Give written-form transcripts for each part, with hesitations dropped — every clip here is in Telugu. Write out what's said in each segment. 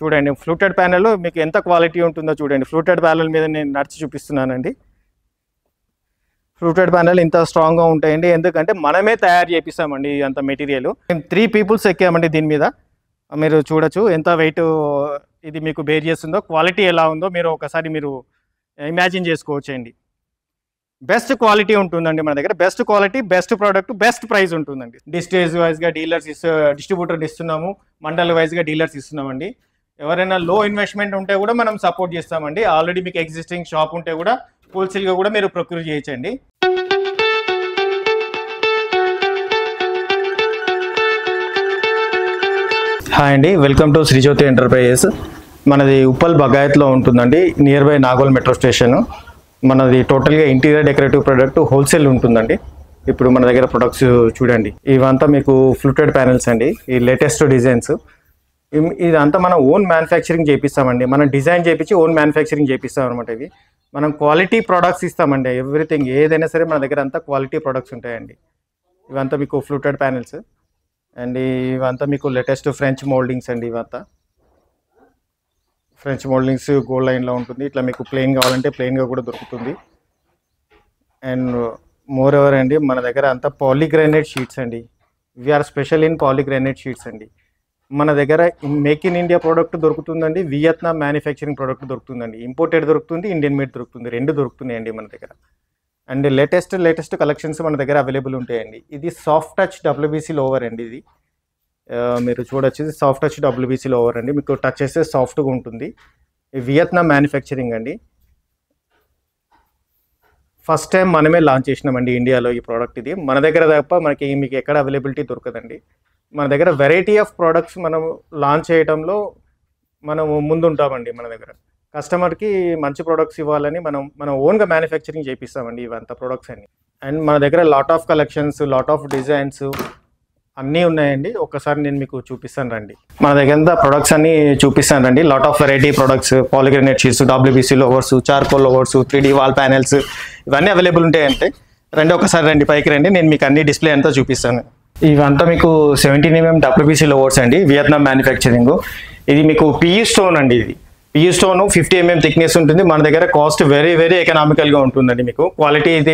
చూడండి ఫ్లూటెడ్ ప్యానెల్ మీకు ఎంత క్వాలిటీ ఉంటుందో చూడండి. ఫ్లూటెడ్ ప్యానెల్ మీద నేను నడిచి చూపిస్తున్నానండి. ఫ్లూటెడ్ ప్యానెల్ ఇంత స్ట్రాంగ్గా ఉంటాయండి, ఎందుకంటే మనమే తయారు చేపిస్తామండి అంత మెటీరియల్. మేము 3 పీపుల్స్ ఎక్కామండి దీని మీద. మీరు చూడొచ్చు ఎంత వెయిట్ ఇది మీకు బేర్ చేస్తుందో, క్వాలిటీ ఎలా ఉందో మీరు ఒకసారి మీరు ఇమాజిన్ చేసుకోవచ్చండి. బెస్ట్ క్వాలిటీ ఉంటుందండి మన దగ్గర. Best quality, best product, best price ఉంటుందండి. డిస్ట్రిక్ట్ వైజ్గా డిస్ట్రిబ్యూటర్ ఇస్తున్నాము, మండల్ వైజ్గా డీలర్స్ ఇస్తున్నామండి. ఎవరైనా లో ఇన్వెస్ట్మెంట్ ఉంటే కూడా మనం సపోర్ట్ చేస్తామండి. ఆల్రెడీ మీకు ఎగ్జిస్టింగ్ షాప్ ఉంటే కూడా హోల్సేల్గా కూడా మీరు ప్రొక్యూర్ చేయొచ్చండి. హాయ్ అండి, వెల్కమ్ టు శ్రీజ్యోతి ఎంటర్ప్రైజెస్. మనది ఉప్పల్ బగాయత్లో ఉంటుందండి, near by Nagole metro station. మనది టోటల్గా ఇంటీరియర్ డెకరేటివ్ ప్రొడక్ట్ హోల్సేల్ ఉంటుందండి. ఇప్పుడు మన దగ్గర ప్రొడక్ట్స్ చూడండి, ఇవంతా మీకు ఫ్లూటెడ్ ప్యానెల్స్ అండి. ఈ లేటెస్ట్ డిజైన్స్ ఇదంతా మనం ఓన్ మ్యానుఫ్యాక్చరింగ్ చేపిస్తామండి. మనం డిజైన్ చేయించి ఓన్ మ్యానుఫ్యాక్చరింగ్ చేపిస్తాం అనమాట. ఇవి మనం క్వాలిటీ ప్రొడక్ట్స్ ఇస్తామండి. ఎవ్రీథింగ్ ఏదైనా సరే మన దగ్గర అంతా క్వాలిటీ ప్రొడక్ట్స్ ఉంటాయండి. ఇవంతా మీకు ఫ్లూటెడ్ ప్యానెల్స్ అండ్ ఇవంతా మీకు లేటెస్ట్ ఫ్రెంచ్ మోల్డింగ్స్ అండి. ఇవంతా ఫ్రెంచ్ మోల్డింగ్స్ గోల్డ్ లైన్లో ఉంటుంది. ఇట్లా మీకు ప్లెయిన్ కావాలంటే ప్లెయిన్గా కూడా దొరుకుతుంది. అండ్ మోర్ ఎవర్ అండి, మన దగ్గర అంతా పాలీగ్రానైట్ షీట్స్ అండి. We are special in polygranite sheets అండి. మన దగ్గర మేక్ ఇన్ ఇండియా ప్రోడక్ట్ దొరుకుతుందండి, వియత్నాం మ్యానుఫ్యాక్చరింగ్ ప్రోడక్ట్ దొరుకుతుందండి. ఇంపోర్టెడ్ దొరుకుతుంది, ఇండియన్ మేడ్ దొరుకుతుంది, రెండు దొరుకుతున్నాయండి మన దగ్గర. అండ్ లేటెస్ట్ కలెక్షన్స్ మన దగ్గర అవైలబుల్ ఉంటాయండి. ఇది సాఫ్ట్ టచ్ డబ్ల్యూబీసీ లోవర్ అండి. ఇది మీరు చూడొచ్చు, ఇది సాఫ్ట్ టచ్ డబ్ల్యూబీసీ లోవర్ అండి. మీకు టచ్ చేస్తే సాఫ్ట్గా ఉంటుంది. వియత్నాం మ్యానుఫ్యాక్చరింగ్ అండి. ఫస్ట్ టైం మనమే లాంచ్ చేసినామండి ఇండియాలో ఈ ప్రోడక్ట్. ఇది మన దగ్గర తప్ప మీకు ఎక్కడ అవైలబిలిటీ దొరకదండి. మన దగ్గర వెరైటీ ఆఫ్ ప్రోడక్ట్స్ మనం లాంచ్ చేయడంలో మనం ముందుంటామండి. మన దగ్గర కస్టమర్కి మంచి ప్రోడక్ట్స్ ఇవ్వాలని మనం ఓన్గా మ్యానుఫ్యాక్చరింగ్ చేపిస్తామండి ఇవంతా ప్రోడక్ట్స్ అన్ని. అండ్ మన దగ్గర lot of collections, lot of designs అన్నీ ఉన్నాయండి. ఒకసారి నేను మీకు చూపిస్తాను రండి. మన దగ్గర అంతా ప్రొడక్ట్స్ అన్నీ చూపిస్తాను రండి. Lot of variety products, polygranite sheets, WBC louvers, charcoal louvers, 3D wall panels ఇవన్నీ అవైలబుల్ ఉంటాయంటే రండి, ఒకసారి రండి, పైకి రండి, నేను మీకు అన్ని డిస్ప్లే అంతా చూపిస్తాను. ఇవంతా మీకు 17 mm డబ్ల్యూబీసీ లోవర్స్ అండి, వియత్నాం మ్యానుఫ్యాక్చరింగ్. ఇది మీకు పిఈ స్టోన్ అండి. ఇది పిఈ స్టోన్ 50 mm థిక్నెస్ ఉంటుంది. మన దగ్గర కాస్ట్ వెరీ ఎకనామికల్గా ఉంటుందండి. మీకు క్వాలిటీ ఇది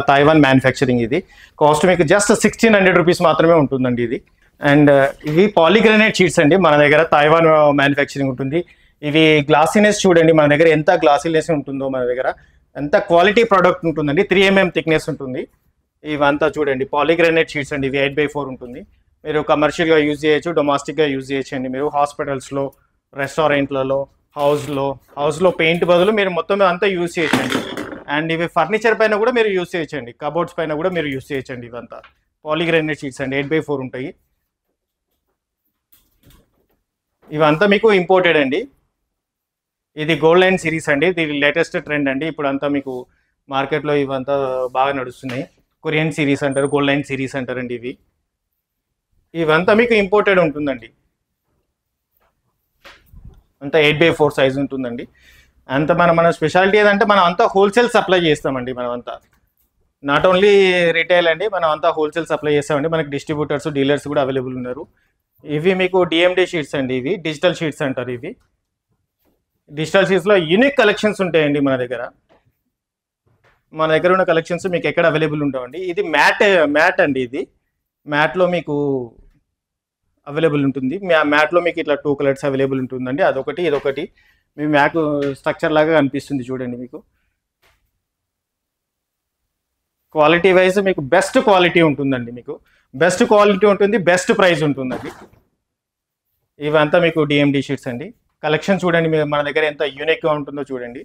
తైవాన్ మ్యానుఫ్యాక్చరింగ్. ఇది కాస్ట్ మీకు జస్ట్ 1600 రూపీస్ మాత్రమే ఉంటుందండి ఇది. అండ్ ఇవి పాలీగ్రానైట్ షీట్స్ అండి. మన దగ్గర తైవాన్ మ్యానుఫ్యాక్చరింగ్ ఉంటుంది. ఇవి గ్లాసీనెస్ చూడండి, మన దగ్గర ఎంత గ్లాసీనెస్ ఉంటుందో, మన దగ్గర ఎంత క్వాలిటీ ప్రోడక్ట్ ఉంటుందండి. 3 mm థిక్నెస్ ఉంటుంది. ఇవంతా చూడండి పాలీగ్రానైట్ షీట్స్ అండి. ఇవి 8x4 ఉంటుంది. మీరు కమర్షియల్గా యూజ్ చేయొచ్చు, డొమెస్టిక్గా యూజ్ చేయొచ్చు అండి. మీరు హాస్పిటల్స్లో, రెస్టారెంట్లలో, హౌస్లో పెయింట్ బదులు మీరు మొత్తం అంతా యూజ్ చేయొచ్చండి. అండ్ ఇవి ఫర్నిచర్ పైన కూడా మీరు యూజ్ చేయొచ్చండి, కబోర్డ్స్ పైన కూడా మీరు యూజ్ చేయొచ్చండి. ఇవంతా పాలీగ్రానైట్ షీట్స్ అండి, 8x4 ఉంటాయి. ఇవంతా మీకు ఇంపోర్టెడ్ అండి. ఇది గోల్డ్ లైన్ సిరీస్ అండి. ఇది లేటెస్ట్ ట్రెండ్ అండి. ఇప్పుడు అంతా మీకు మార్కెట్లో ఇవంతా బాగా నడుస్తున్నాయి. కొరియన్ సిరీస్ అంటారు, గోల్డ్ లైన్ సిరీస్ అంటారండి. ఇవంతా మీకు ఇంపోర్టెడ్ ఉంటుందండి. అంతా 8x4 సైజ్ ఉంటుందండి. అంత మన స్పెషాలిటీ ఏదంటే మనం అంతా హోల్సేల్ సప్లై చేస్తామండి. మనం అంతా నాట్ ఓన్లీ రిటైల్ అండి, మనం అంతా హోల్సేల్ సప్లై చేస్తామండి. మనకి డిస్ట్రిబ్యూటర్స్, డీలర్స్ కూడా అవైలబుల్ ఉన్నారు. ఇవి మీకు డిఎండి షీట్స్ అండి. ఇవి డిజిటల్ షీట్స్ అంటారు. ఇవి డిజిటల్ షీట్స్లో యూనిక్ కలెక్షన్స్ ఉంటాయండి మన దగ్గర. మన దగ్గర ఉన్న కలెక్షన్స్ మీకు ఎక్కడ అవైలబుల్ ఉంటామండి. ఇది మ్యాట్ అండి. ఇది మ్యాట్లో మీకు అవైలబుల్ ఉంటుంది. మ్యాట్లో మీకు ఇట్లా 2 కలర్స్ అవైలబుల్ ఉంటుందండి. అదొకటి, ఇదొకటి. మీ మ్యాట్ స్ట్రక్చర్ లాగా కనిపిస్తుంది చూడండి. మీకు క్వాలిటీ వైజ్ మీకు బెస్ట్ క్వాలిటీ ఉంటుందండి. మీకు బెస్ట్ క్వాలిటీ ఉంటుంది, బెస్ట్ ప్రైస్ ఉంటుందండి. ఇవంతా మీకు డిఎండి షీట్స్ అండి. కలెక్షన్ చూడండి, మన దగ్గర ఎంత యూనిక్గా ఉంటుందో చూడండి.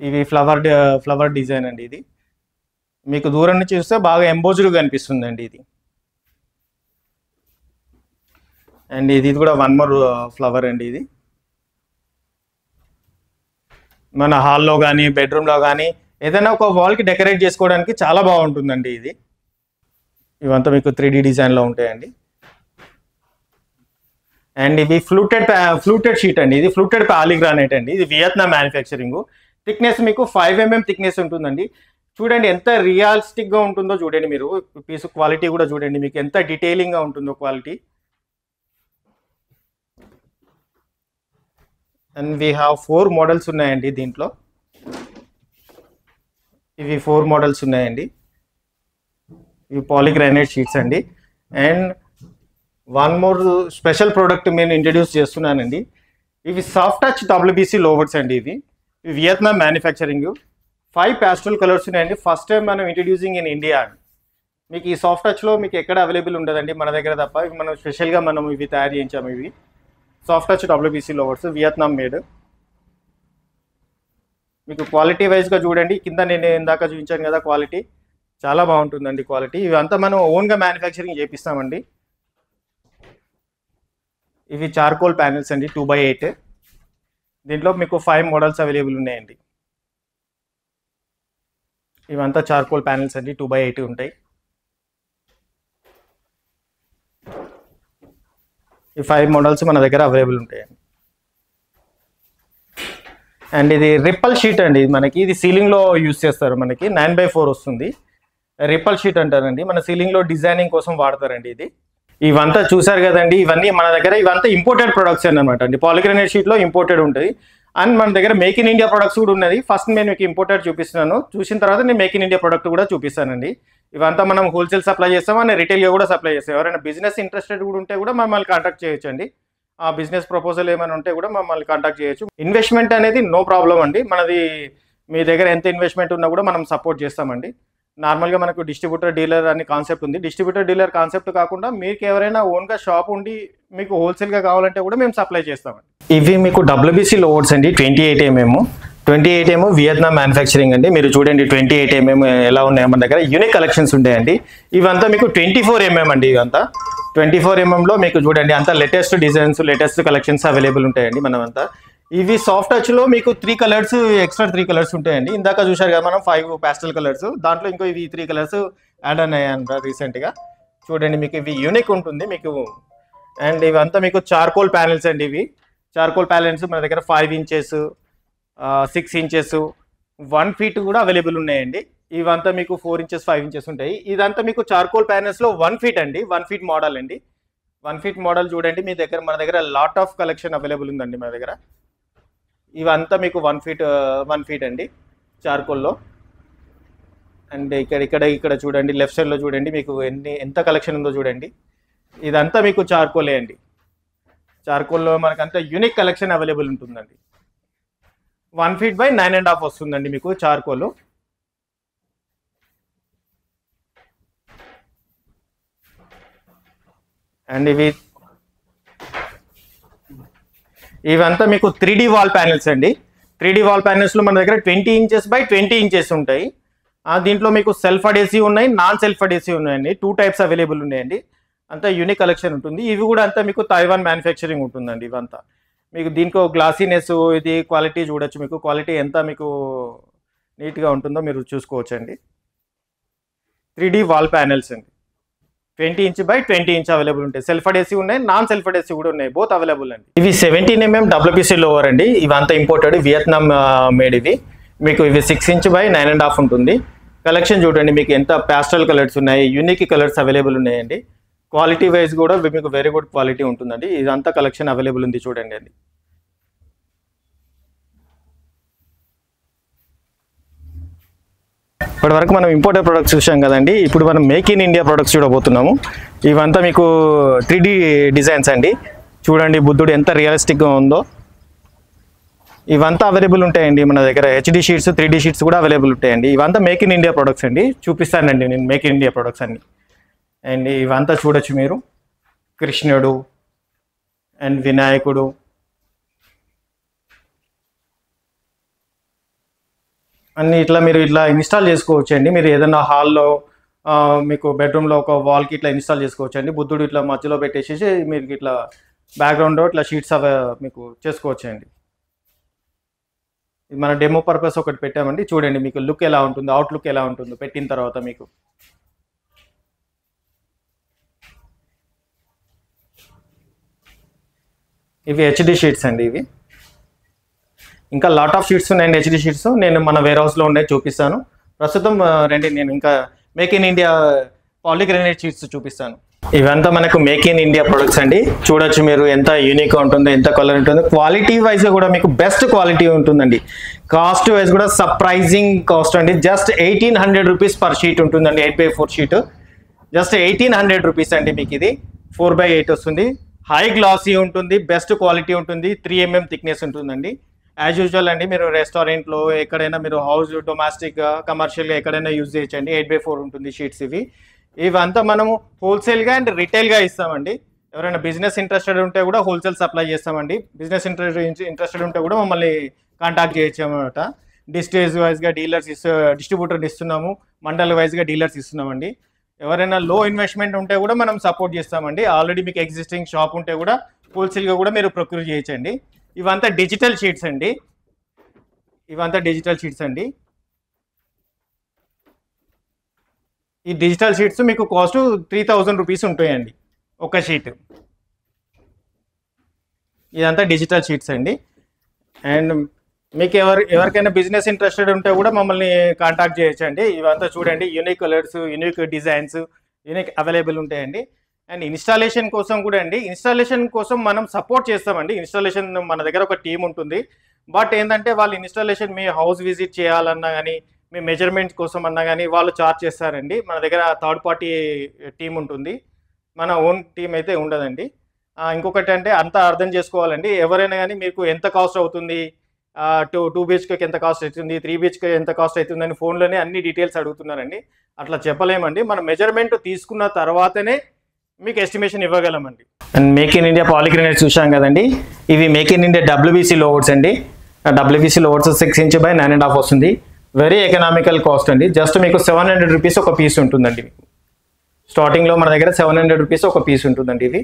ఇవి ఫ్లవర్ డిజైన్ అండి. ఇది మీకు దూరం నుంచి చూస్తే బాగా ఎంబోజ్డ్గా కనిపిస్తుందండి ఇది. అండ్ ఇది కూడా 1 more ఫ్లవర్ అండి. ఇది మన హాల్లో కానీ, బెడ్రూమ్లో కానీ, ఏదైనా ఒక వాల్కి డెకరేట్ చేసుకోవడానికి చాలా బాగుంటుందండి ఇది. ఇవంతా మీకు 3D డిజైన్లో ఉంటాయండి. అండ్ ఇవి ఫ్లూటెడ్ షీట్ అండి. ఇది ఫ్లూటెడ్ పాలీగ్రానైట్ అండి. ఇది వియత్నాం మ్యానుఫ్యాక్చరింగ్. థిక్నెస్ మీకు 5 mm థిక్నెస్ ఉంటుందండి. చూడండి ఎంత రియలిస్టిక్గా ఉంటుందో చూడండి. మీరు పీస్ క్వాలిటీ కూడా చూడండి, మీకు ఎంత డీటెయిలింగ్గా ఉంటుందో quality. And we have 4 models ఉన్నాయండి దీంట్లో. ఇవి 4 మోడల్స్ ఉన్నాయండి. ఇవి పాలీగ్రానైట్ షీట్స్ అండి. And one more special product నేను ఇంట్రడ్యూస్ చేస్తున్నానండి. ఇవి సాఫ్ట్ టచ్ డబ్ల్యూబీసీ లోవర్స్ అండి. ఇవి వియత్నాం మ్యానుఫ్యాక్చరింగ్. 5 ప్యాస్టల్ కలర్స్ ఉన్నాయండి. ఫస్ట్ టైం మనం ఇంట్రడ్యూసింగ్ ఇన్ ఇండియా. మీకు ఈ సాఫ్ట్ టచ్లో మీకు ఎక్కడ అవైలబుల్ ఉండదండి, మన దగ్గర తప్ప. ఇవి మనం స్పెషల్గా మనం ఇవి తయారు చేయించాము. ఇవి soft touch WBC louvers, Vietnam made. మీకు క్వాలిటీ వైజ్గా చూడండి, కింద నేను ఇందాక చూపించాను కదా క్వాలిటీ చాలా బాగుంటుందండి క్వాలిటీ. ఇవంతా మనం ఓన్గా మ్యానుఫ్యాక్చరింగ్ చేపిస్తామండి. ఇవి చార్కోల్ ప్యానెల్స్ అండి, 2x8. దీంట్లో మీకు 5 మోడల్స్ అవైలబుల్ ఉన్నాయండి. ఇవంతా చార్కోల్ ప్యానెల్స్ అండి, 2x8 ఉంటాయి. ఈ 5 మోడల్స్ మన దగ్గర అవైలబుల్ ఉంటాయండి. అండ్ ఇది రిప్పల్ షీట్ అండి. మనకి ఇది సీలింగ్లో యూజ్ చేస్తారు. మనకి 9x4 వస్తుంది. రిప్పల్ షీట్ అంటారండి. మన సీలింగ్లో డిజైనింగ్ కోసం వాడతారండి ఇది. ఇవంతా చూసారు కదండి, ఇవన్నీ మన దగ్గర ఇవంతా ఇంపోర్టెడ్ ప్రొడక్ట్స్ అనమాట అండి. పాలీగ్రానైట్ షీట్లో ఇంపోర్టెడ్ ఉంటుంది. అండ్ మన దగ్గర మేక్ ఇన్ ఇండియా ప్రొడక్ట్స్ కూడా ఉన్నది. ఫస్ట్ నేను మీకు ఇంపోర్టెడ్ చూపిస్తున్నాను, చూసిన తర్వాత నేను మేక్ ఇన్ ఇండియా ప్రొడక్ట్ కూడా చూపిస్తానండి. ఇవంతా మనం హోల్సేల్ సప్లై చేస్తాం అండ్ రిటైల్గా కూడా సప్లై చేస్తాం. ఎవరైనా బిజినెస్ ఇంట్రెస్టెడ్ కూడా ఉంటే కూడా మమ్మల్ని కాంటాక్ట్ చేయొచ్చండి. ఆ బిజినెస్ ప్రపోజల్ ఏమైనా ఉంటే కూడా మమ్మల్ని కాంటాక్ట్ చేయొచ్చు. ఇన్వెస్ట్మెంట్ అనేది నో ప్రాబ్లం అండి. మనది మీ దగ్గర ఎంత ఇన్వెస్ట్మెంట్ ఉన్నా కూడా మనం సపోర్ట్ చేస్తామండి. నార్మల్గా మనకు డిస్ట్రిబ్యూటర్ డీలర్ అనే కాన్సెప్ట్ ఉంది. డిస్ట్రిబ్యూటర్ డీలర్ కాన్సెప్ట్ కాకుండా మీకు ఎవరైనా ఓన్గా షాప్ ఉండి మీకు హోల్సేల్గా కావాలంటే కూడా మేము సప్లై చేస్తామండి. ఇవి మీకు డబ్ల్యూబీసీ లోవర్స్ అండి, 28mm. 28mm వియత్నాం మ్యానుఫ్యాక్చరింగ్ అండి. మీరు చూడండి 28mm ఎలా ఉన్నాయో మన దగ్గర యూనిక్ కలెక్షన్స్ ఉంటాయండి. ఇవంతా మీకు 24mm అండి. ఇవంతా 24mmలో మీకు చూడండి అంతా latest designs, latest collections available ఉంటాయండి మనమంతా. ఇవి సాఫ్ట్ టచ్లో మీకు 3 కలర్స్, ఎక్స్ట్రా 3 కలర్స్ ఉంటాయండి. ఇందాక చూశారు కదా మనం 5 ప్యాస్టల్ కలర్స్, దాంట్లో ఇంకో ఇవి 3 కలర్స్ యాడ్ అయ్యాయంట రీసెంట్గా. చూడండి మీకు ఇవి యూనిక్ ఉంటుంది మీకు. అండ్ ఇవంతా మీకు చార్కోల్ ప్యానెల్స్ అండి. ఇవి చార్కోల్ ప్యానెల్స్ మన దగ్గర 5 ఇంచెస్, 6 ఇంచెస్, 1 ఫీట్ కూడా అవైలబుల్ ఉన్నాయండి. ఇవంతా మీకు 4 ఇంచెస్, 5 ఇంచెస్ ఉంటాయి. ఇదంతా మీకు చార్కోల్ ప్యానెల్స్లో 1 ఫీట్ అండి, 1 ఫీట్ మోడల్ అండి. 1 ఫీట్ మోడల్ చూడండి మీ దగ్గర, మన దగ్గర లాట్ ఆఫ్ కలెక్షన్ అవైలబుల్ ఉందండి మన దగ్గర. ఇవంతా మీకు 1 ఫీట్ అండి చార్కోల్లో. అండ్ ఇక్కడ చూడండి, లెఫ్ట్ సైడ్లో చూడండి మీకు ఎంత కలెక్షన్ ఉందో చూడండి. ఇదంతా మీకు చార్కోలే అండి. చార్కోల్లో మనకంతా యూనిక్ కలెక్షన్ అవైలబుల్ ఉంటుందండి. 1 ఫీట్ బై 9.5 వస్తుందండి మీకు చార్కోల్. అండ్ ఇవంతా మీకు 3D వాల్ ప్యానెల్స్ అండి. 3D వాల్ ప్యానెల్స్లో మన దగ్గర 20 ఇంచెస్ బై 20 ఇంచెస్ ఉంటాయి. దీంట్లో మీకు సెల్ఫ్ అడేసివ్ ఉన్నాయి, నాన్ సెల్ఫ్ అడేసివ్ ఉన్నాయండి. 2 టైప్స్ అవైలబుల్ ఉన్నాయండి. అంతా యూనిక్ కలెక్షన్ ఉంటుంది. ఇవి కూడా అంతా మీకు తైవాన్ మ్యానుఫ్యాక్చరింగ్ ఉంటుందండి. ఇవంతా మీకు దీంట్లో గ్లాసీనెస్, ఇది క్వాలిటీ చూడొచ్చు. మీకు క్వాలిటీ ఎంత మీకు నీట్గా ఉంటుందో మీరు చూసుకోవచ్చు అండి. 3D వాల్ ప్యానెల్స్ అండి, 20 ఇంచ్ బై 20 ఇంచ్ అవైలబుల్ ఉంటాయి. సెల్ఫ్ అడేసివ్ ఉన్నాయి, నాన్ సెల్ఫ్ అడేసివ్ కూడా ఉన్నాయి, బోత్ అవైలబుల్ అండి. ఇవి 17mm డబ్ల్యూపీసీ లోవర్ అండి. ఇవంతా ఇంపోర్టెడ్ వియత్నాం మేడ్. ఇవి మీకు ఇవి 6 ఇంచ్ బై 9.5 ఉంటుంది. కలెక్షన్ చూడండి మీకు ఎంత ప్యాస్టల్ కలర్స్ ఉన్నాయి, యూనిక్ కలర్స్ అవైలబుల్ ఉన్నాయండి. క్వాలిటీ వైజ్ కూడా మీకు వెరీ గుడ్ క్వాలిటీ ఉంటుందండి. ఇదంతా కలెక్షన్ అవైలబుల్ ఉంది చూడండి అండి. ఇప్పటి వరకు మనం ఇంపోర్టెడ్ ప్రొడక్ట్స్ చూసాం కదండి. ఇప్పుడు మనం మేక్ ఇన్ ఇండియా ప్రొడక్ట్స్ చూడబోతున్నాము. ఇవంతా మీకు 3D డిజైన్స్ అండి. చూడండి బుద్ధుడు ఎంత రియలిస్టిక్గా ఉందో. ఇవంతా అవైలబుల్ ఉంటాయండి మన దగ్గర. HD షీట్స్, 3D షీట్స్ కూడా అవైలబుల్ ఉంటాయండి. ఇవంతా మేక్ ఇన్ ఇండియా ప్రొడక్ట్స్ అండి. చూపిస్తానండి నేను మేక్ ఇన్ ఇండియా ప్రొడక్ట్స్ అన్ని. అండ్ ఇవంతా చూడొచ్చు మీరు, కృష్ణుడు అండ్ వినాయకుడు, అన్ని ఇట్లా మీరు ఇట్లా ఇన్స్టాల్ చేసుకోవచ్చు అండి. మీరు ఏదైనా హాల్లో మీకు బెడ్రూమ్లో ఒక వాల్కి ఇట్లా ఇన్స్టాల్ చేసుకోవచ్చు అండి. బుద్ధుడు ఇట్లా మధ్యలో పెట్టేసేసి మీరు ఇట్లా బ్యాక్గ్రౌండ్లో ఇట్లా షీట్స్ మీకు చేసుకోవచ్చు అండి. ఇది మన డెమో పర్పస్ ఒకటి పెట్టామండి. చూడండి మీకు లుక్ ఎలా ఉంటుందో, అవుట్ లుక్ ఎలా ఉంటుందో పెట్టిన తర్వాత మీకు. ఇవి HD షీట్స్ అండి. ఇవి ఇంకా లాట్ ఆఫ్ షీట్స్ ఉన్నాయండి, HD షీట్స్. నేను మన వేర్ హౌస్లో ఉన్నాయి చూపిస్తాను. ప్రస్తుతం రండి, నేను ఇంకా make in India polygranite sheets చూపిస్తాను. ఇవంతా మనకు మేక్ ఇన్ ఇండియా ప్రొడక్ట్స్ అండి. చూడొచ్చు మీరు ఎంత యూనిక్ ఉంటుందో, ఎంత కలర్ ఉంటుందో. క్వాలిటీ వైజ్ కూడా మీకు బెస్ట్ క్వాలిటీ ఉంటుందండి. కాస్ట్ వైజ్ కూడా సర్ప్రైజింగ్ కాస్ట్ అండి. జస్ట్ 1800 రూపీస్ పర్ షీట్ ఉంటుందండి. 8x4 షీట్ జస్ట్ 1800 రూపీస్ అండి. మీకు ఇది 4x8 వస్తుంది. హై గ్లాసీ ఉంటుంది, బెస్ట్ క్వాలిటీ ఉంటుంది, 3 mm థిక్నెస్ ఉంటుందండి. యాజ్ యూజువల్ అండి, మీరు రెస్టారెంట్లో ఎక్కడైనా మీరు హౌస్ డొమెస్టిక్ కమర్షియల్గా ఎక్కడైనా యూజ్ చేయొచ్చండి. 8x4 ఉంటుంది షీట్స్ ఇవి. ఇవంతా మనము హోల్సేల్గా అండ్ రిటైల్గా ఇస్తామండి. ఎవరైనా బిజినెస్ ఇంట్రెస్టెడ్ ఉంటే కూడా హోల్సేల్ సప్లై చేస్తామండి. బిజినెస్ ఇంట్రెస్టెడ్ ఉంటే కూడా మమ్మల్ని కాంటాక్ట్ చేయొచ్చు అన్నమాట. డిస్ట్రిక్ట్ వైజ్గా డిస్ట్రిబ్యూటర్ ఇస్తున్నాము, మండల్ వైజ్గా డీలర్స్ ఇస్తున్నామండి. ఎవరైనా లో ఇన్వెస్ట్మెంట్ ఉంటే కూడా మనం సపోర్ట్ చేస్తామండి. ఆల్రెడీ మీకు ఎగ్జిస్టింగ్ షాప్ ఉంటే కూడా హోల్సేల్గా కూడా మీరు ప్రొక్యూర్ చేయొచ్చండి. ఇవంతా డిజిటల్ షీట్స్ అండి. ఈ డిజిటల్ షీట్స్ మీకు కాస్ట్ 3000 రూపీస్ ఉంటాయండి ఒక షీట్. ఇదంతా డిజిటల్ షీట్స్ అండి. అండ్ మీకు ఎవరికైనా బిజినెస్ ఇంట్రెస్టెడ్ ఉంటే కూడా మమ్మల్ని కాంటాక్ట్ చేయొచ్చండి. ఇవంతా చూడండి, unique colours, unique designs, unique available ఉంటాయండి. అండ్ ఇన్స్టాలేషన్ కోసం కూడా అండి, ఇన్స్టాలేషన్ కోసం మనం సపోర్ట్ చేస్తామండి. ఇన్స్టాలేషన్ మన దగ్గర ఒక టీం ఉంటుంది. బట్ ఏంటంటే వాళ్ళు ఇన్స్టాలేషన్ మీ హౌస్ విజిట్ చేయాలన్నా కానీ, మీ మెజర్మెంట్స్ కోసం అన్నా కానీ వాళ్ళు చార్జ్ చేస్తారండి. మన దగ్గర థర్డ్ పార్టీ టీం ఉంటుంది, మన ఓన్ టీం అయితే ఉండదండి. ఇంకొకటి అంటే అంతా అర్థం చేసుకోవాలండి. ఎవరైనా కానీ మీకు ఎంత కాస్ట్ అవుతుంది, 2 BHK ఎంత కాస్ట్ అవుతుంది, 3 BHK ఎంత కాస్ట్ అవుతుంది అని ఫోన్లోనే అన్ని డీటెయిల్స్ అడుగుతున్నారండి. అట్లా చెప్పలేమండి. మనం మెజర్మెంట్ తీసుకున్న తర్వాతనే మీకు ఎస్టిమేషన్ ఇవ్వగలమండి. And make in India polygranites చూసాం కదండి. ఇవి make in India WBC louvers అండి. WBC లోవర్స్ 6 inch by 9.5 వస్తుంది. వెరీ ఎకనామికల్ కాస్ట్ అండి. జస్ట్ మీకు 700 రూపీస్ ఒక పీస్ ఉంటుందండి. మీకు స్టార్టింగ్లో మన దగ్గర 700 రూపీస్ ఒక పీస్ ఉంటుందండి. ఇది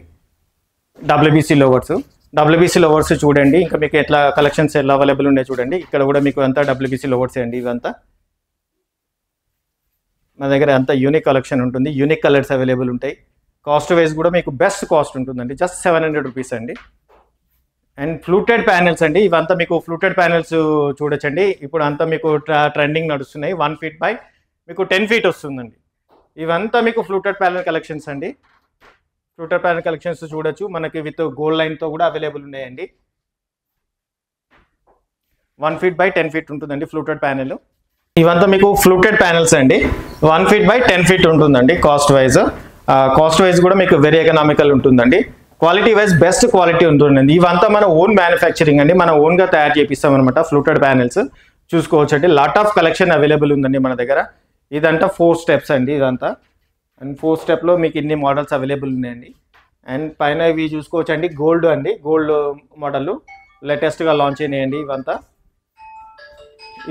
WBC లోవర్స్ చూడండి. ఇంకా మీకు ఎట్లా కలెక్షన్స్ ఎలా అవైలబుల్ ఉన్నాయి చూడండి. ఇక్కడ కూడా మీకు అంతా WBC లోవర్స్ అండి. ఇవంతా మన దగ్గర అంతా యూనిక్ కలెక్షన్ ఉంటుంది, యూనిక్ కలర్స్ అవైలబుల్ ఉంటాయి. కాస్ట్ వైజ్ కూడా మీకు బెస్ట్ కాస్ట్ ఉంటుందండి. జస్ట్ 700 రూపీస్ అండి. అండ్ ఫ్లూటెడ్ ప్యానెల్స్ అండి. ఇవంతా మీకు ఫ్లూటెడ్ ప్యానెల్స్ చూడొచ్చండి. ఇప్పుడు అంతా మీకు ట్రెండింగ్ నడుస్తున్నాయి. 1 feet by మీకు 10 feet వస్తుందండి. ఇవంతా మీకు ఫ్లూటెడ్ ప్యానెల్ కలెక్షన్స్ అండి. ఫ్లూటెడ్ ప్యానెల్ కలెక్షన్స్ చూడొచ్చు. మనకి విత్ గోల్డ్ లైన్తో కూడా అవైలబుల్ ఉన్నాయండి. 1 feet by 10 feet ఉంటుందండి ఫ్లూటెడ్ ప్యానెల్. ఇవంతా మీకు ఫ్లూటెడ్ ప్యానెల్స్ అండి. 1 feet by 10 feet ఉంటుందండి. కాస్ట్ వైజ్ కూడా మీకు వెరీ ఎకనామికల్ ఉంటుందండి. క్వాలిటీ వైజ్ బెస్ట్ క్వాలిటీ ఉంటుందండి. ఇవంతా మన ఓన్ మ్యానుఫ్యాక్చరింగ్ అండి. మనం ఓన్గా తయారు చేపిస్తాం అనమాట. ఫ్లూటెడ్ ప్యానెల్స్ చూసుకోవచ్చు అండి. లాట్ ఆఫ్ కలెక్షన్ అవైలబుల్ ఉందండి మన దగ్గర. ఇదంతా 4 steps అండి ఇదంతా. అండ్ 4 stepలో మీకు ఇన్ని మోడల్స్ అవైలబుల్ ఉన్నాయండి. అండ్ పైన ఇవి చూసుకోవచ్చు అండి. గోల్డ్ మోడల్ లేటెస్ట్గా లాంచ్ అయినాయండి.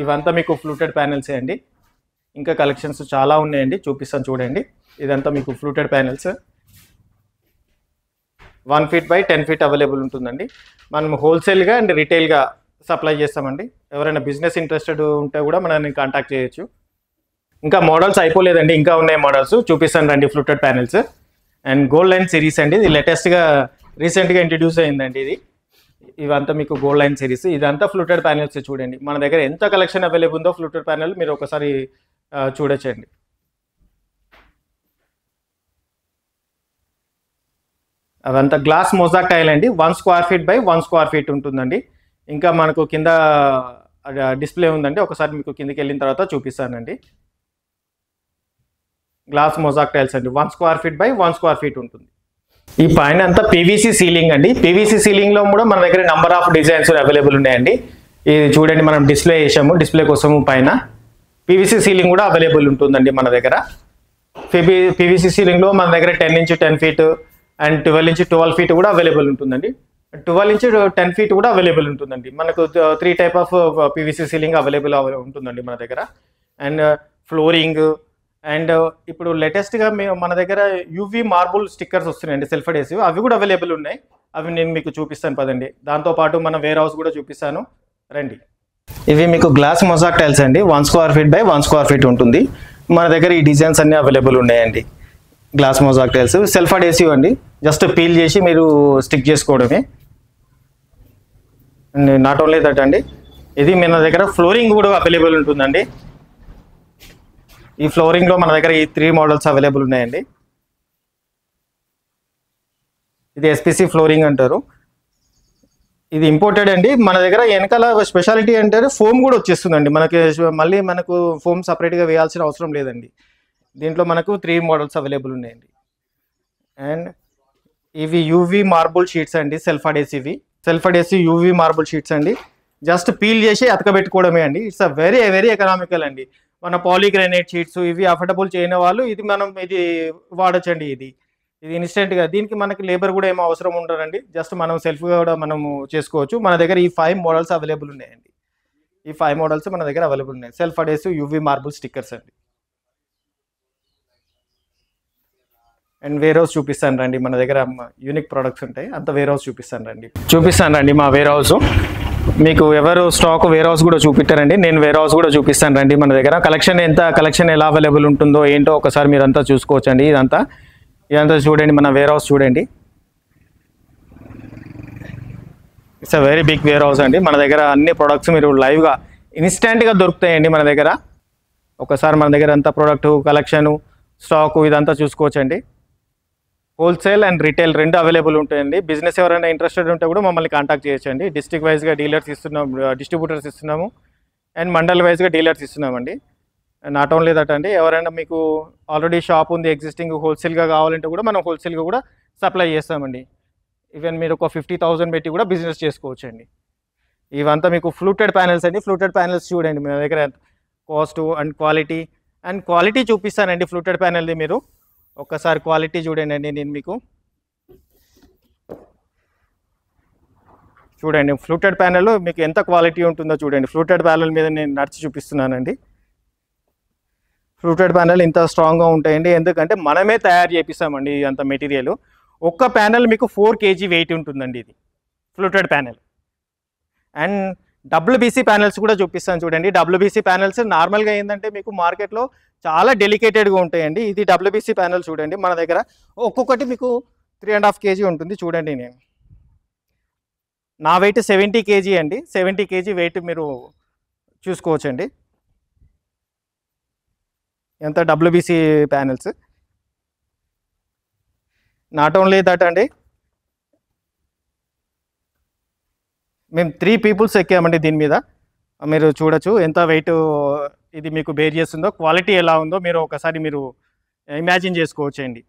ఇవంతా మీకు ఫ్లూటెడ్ ప్యానెల్సే అండి. ఇంకా కలెక్షన్స్ చాలా ఉన్నాయండి, చూపిస్తాను చూడండి. ఇదంతా మీకు fluted panels 1 feet by 10 feet available ఉంటుందండి. మనం హోల్సేల్గా అండ్ రిటైల్గా సప్లై చేస్తామండి. ఎవరైనా బిజినెస్ ఇంట్రెస్టెడ్ ఉంటే కూడా మనల్ని కాంటాక్ట్ చేయొచ్చు. ఇంకా మోడల్స్ అయిపోలేదండి, ఇంకా ఉన్నాయి మోడల్స్ చూపిస్తాను రండి. Fluted panels and gold line series అండి. ఇది లేటెస్ట్గా రీసెంట్గా ఇంట్రడ్యూస్ అయిందండి. ఇవంతా మీకు గోల్డ్ లైన్ సిరీస్. ఇదంతా ఫ్లూటెడ్ ప్యానెల్స్ చూడండి. మన దగ్గర ఎంత కలెక్షన్ అవైలబుల్ ఉందో ఫ్లూటెడ్ ప్యానెల్ మీరు ఒకసారి చూడొచ్చండి. అదంతా గ్లాస్ మొజాక్ టైల్ అండి. 1 square feet by 1 square feet ఉంటుందండి. ఇంకా మనకు కింద డిస్ప్లే ఉందండి. ఒకసారి మీకు కిందకి వెళ్ళిన తర్వాత చూపిస్తానండి. గ్లాస్ మొజాక్ టైల్స్ అండి. 1 square feet by 1 square feet ఉంటుంది. ఈ పైన అంతా PVC సీలింగ్ అండి. PVC సీలింగ్లో కూడా మన దగ్గర నెంబర్ ఆఫ్ డిజైన్స్ అవైలబుల్ ఉన్నాయండి. ఇది చూడండి, మనం డిస్ప్లే చేసాము. డిస్ప్లే కోసము పైన PVC సీలింగ్ కూడా అవైలబుల్ ఉంటుందండి మన దగ్గర. PVC సీలింగ్లో మన దగ్గర 10 inch 10 feet and 12 inch 12 feet కూడా అవైలబుల్ ఉంటుందండి. 12 inch 10 feet కూడా అవైలబుల్ ఉంటుందండి. మనకు 3 type of PVC ceiling available ఉంటుందండి మన దగ్గర. అండ్ ఫ్లోరింగ్ అండ్ ఇప్పుడు లేటెస్ట్గా మన దగ్గర UV మార్బుల్ స్టిక్కర్స్ వస్తున్నాయండి, సెల్ఫ్ అడేసివ్. అవి కూడా అవైలబుల్ ఉన్నాయి. అవి నేను మీకు చూపిస్తాను పదండి. దాంతోపాటు మన వేర్ హౌస్ కూడా చూపిస్తాను రండి. ఇవి మీకు గ్లాస్ మొజాక్ టైల్స్ అండి. 1 square feet by 1 square feet ఉంటుంది. మన దగ్గర ఈ డిజైన్స్ అన్నీ అవైలబుల్ ఉన్నాయండి. Glass mosaic tiles self adhesive అండి. జస్ట్ పీల్ చేసి మీరు స్టిక్ చేసుకోవడమే. నాట్ ఓన్లీ దట్ అండి, ఇది మన దగ్గర ఫ్లోరింగ్ కూడా అవైలబుల్ ఉంటుందండి. ఈ ఫ్లోరింగ్లో మన దగ్గర ఈ 3 మోడల్స్ అవైలబుల్ ఉన్నాయండి. ఇది ఎస్పీసీ ఫ్లోరింగ్ అంటారు. ఇది ఇంపోర్టెడ్ అండి. మన దగ్గర వెనకాల స్పెషాలిటీ అంటే ఫోమ్ కూడా వచ్చేస్తుందండి. మళ్ళీ మనకు ఫోమ్ సపరేట్గా వేయాల్సిన అవసరం లేదండి. దీంట్లో మనకు 3 మోడల్స్ అవైలబుల్ ఉన్నాయండి. అండ్ ఇవి యూవీ మార్బుల్ షీట్స్ అండి, self adhesive UV marble sheets అండి. జస్ట్ పీల్ చేసి అతకబెట్టుకోవడమే అండి. It's a very very economical అండి. మన పాలీగ్రానైట్ షీట్స్ ఇవి అఫోర్డబుల్ చేయని వాళ్ళు ఇది వాడచ్చండి. ఇది ఇన్స్టెంట్గా, దీనికి మనకి లేబర్ కూడా ఏమో అవసరం ఉండదండి. జస్ట్ మనం సెల్ఫ్గా కూడా మనము చేసుకోవచ్చు. మన దగ్గర ఈ 5 మోడల్స్ అవైలబుల్ ఉన్నాయండి. ఈ 5 మోడల్స్ మన దగ్గర అవైలబుల్ ఉన్నాయి. Self adhesive UV marble stickers అండి. అండ్ వేర్ హౌస్ చూపిస్తాను రండి. మన దగ్గర యూనిక్ ప్రొడక్ట్స్ ఉంటాయి. అంత వేర్ హౌస్ చూపిస్తాను రండి. మా వేర్ హౌస్ మీకు ఎవరు స్టాక్ వేర్ హౌస్ కూడా చూపిస్తారండి. నేను వేర్ హౌస్ కూడా చూపిస్తాను రండి. మన దగ్గర కలెక్షన్ ఎలా అవైలబుల్ ఉంటుందో ఏంటో ఒకసారి మీరంతా చూసుకోవచ్చండి. ఇదంతా చూడండి, మన వేర్ హౌస్ చూడండి. It's a very big warehouse అండి. మన దగ్గర అన్ని ప్రొడక్ట్స్ మీరు లైవ్గా ఇన్స్టెంట్గా దొరుకుతాయండి మన దగ్గర. ఒకసారి మన దగ్గర అంతా ప్రొడక్ట్ కలెక్షను స్టాకు ఇదంతా చూసుకోవచ్చండి. హోల్సేల్ అండ్ రిటైల్ 2 అవైలబుల్ ఉంటాయండి. బిజినెస్ ఎవరైనా ఇంట్రెస్టెడ్ ఉంటే కూడా మమ్మల్ని కాంటాక్ట్ చేయొచ్చండి. డిస్ట్రిక్ట్ వైజ్గా డిస్ట్రిబ్యూటర్స్ ఇస్తున్నాము అండ్ మండల్ వైజ్గా డీలర్స్ ఇస్తున్నామండి. నాట్ ఓన్లీ దట్ అండి, ఎవరైనా మీకు ఆల్రెడీ షాప్ ఉంది ఎగ్జిస్టింగ్ హోల్సేల్గా కావాలంటే కూడా మనం హోల్సేల్గా కూడా సప్లై చేస్తామండి. ఈవెన్ మీరు ఒక 50,000 పెట్టి కూడా బిజినెస్ చేసుకోవచ్చు అండి. ఇవంతా మీకు ఫ్లూటెడ్ ప్యానెల్స్ అండి. ఫ్లూటెడ్ ప్యానెల్స్ చూడండి మన దగ్గర కాస్ట్ అండ్ క్వాలిటీ చూపిస్తానండి. ఫ్లూటెడ్ ప్యానెల్ది మీరు ఒక్కసారి క్వాలిటీ చూడండి అండి. నేను మీకు చూడండి ఫ్లూటెడ్ ప్యానెల్ మీకు ఎంత క్వాలిటీ ఉంటుందో చూడండి. ఫ్లూటెడ్ ప్యానెల్ మీద నేను నడిచి చూపిస్తున్నానండి. ఫ్లూటెడ్ ప్యానెల్ ఇంత స్ట్రాంగ్గా ఉంటాయండి. ఎందుకంటే మనమే తయారు చేపిస్తామండి అంత మెటీరియల్. ఒక్క ప్యానెల్ మీకు 4 kg వెయిట్ ఉంటుందండి ఇది fluted panel. And WBC panels కూడా చూపిస్తాను చూడండి. WBC ప్యానెల్స్ నార్మల్గా ఏంటంటే మీకు మార్కెట్లో చాలా డెలికేటెడ్గా ఉంటాయండి. ఇది WBC ప్యానెల్ చూడండి. మన దగ్గర ఒక్కొక్కటి మీకు 3.5 kg ఉంటుంది చూడండి. నా వెయిట్ 70 kg అండి. 70 kg వెయిట్ మీరు చూసుకోవచ్చండి. ఎంత WBC panels. Not only that అండి, మేము 3 పీపుల్స్ ఎక్కామండి దీని మీద. మీరు చూడొచ్చు ఎంత వెయిట్ ఇది మీకు బేర్ చేస్తుందో, క్వాలిటీ ఎలా ఉందో మీరు ఒకసారి ఇమాజిన్ చేసుకోవచ్చండి.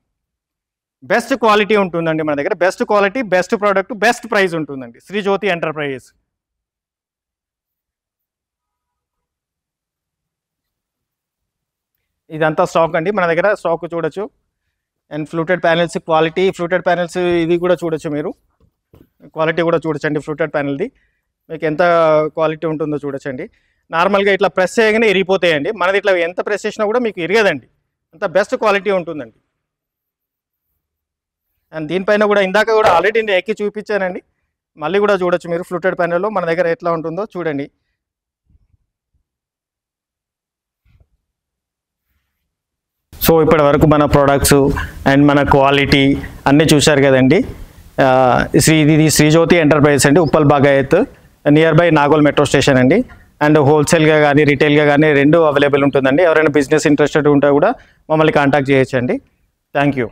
బెస్ట్ క్వాలిటీ ఉంటుందండి మన దగ్గర. Best quality, best product, best price ఉంటుందండి. శ్రీజ్యోతి ఎంటర్ప్రైజెస్. ఇదంతా స్టాక్ అండి. మన దగ్గర స్టాక్ చూడొచ్చు. And fluted panels fluted panels ఇది కూడా చూడొచ్చు. మీరు క్వాలిటీ కూడా చూడొచ్చండి. ఫ్లూటెడ్ ప్యానెల్ది మీకు ఎంత క్వాలిటీ ఉంటుందో చూడొచ్చండి. నార్మల్గా ఇట్లా ప్రెస్ చేయగానే ఇరిగిపోతాయండి. మనది ఇట్లా ఎంత ప్రెస్ చేసినా కూడా మీకు ఇరగదండి. అంత బెస్ట్ క్వాలిటీ ఉంటుందండి. అండ్ దీనిపైన కూడా ఇందాక కూడా ఆల్రెడీ నేను ఎక్కి చూపించానండి. మళ్ళీ కూడా చూడొచ్చు మీరు ఫ్లూటెడ్ ప్యానెల్లో మన దగ్గర ఎట్లా ఉంటుందో చూడండి. సో ఇప్పటి వరకు మన ప్రోడక్ట్స్ అండ్ మన క్వాలిటీ అన్నీ చూశారు కదండి. ఇది శ్రీజ్యోతి ఎంటర్ప్రైజెస్ అండి, Uppal Bagayat near by Nagole metro station అండి. అండ్ హోల్సేల్గా కానీ రిటైల్గా కానీ 2 అవైలబుల్ ఉంటుందండి. ఎవరైనా బిజినెస్ ఇంట్రెస్టెడ్ ఉంటే కూడా మమ్మల్ని కాంటాక్ట్ చేయొచ్చండి. Thank you.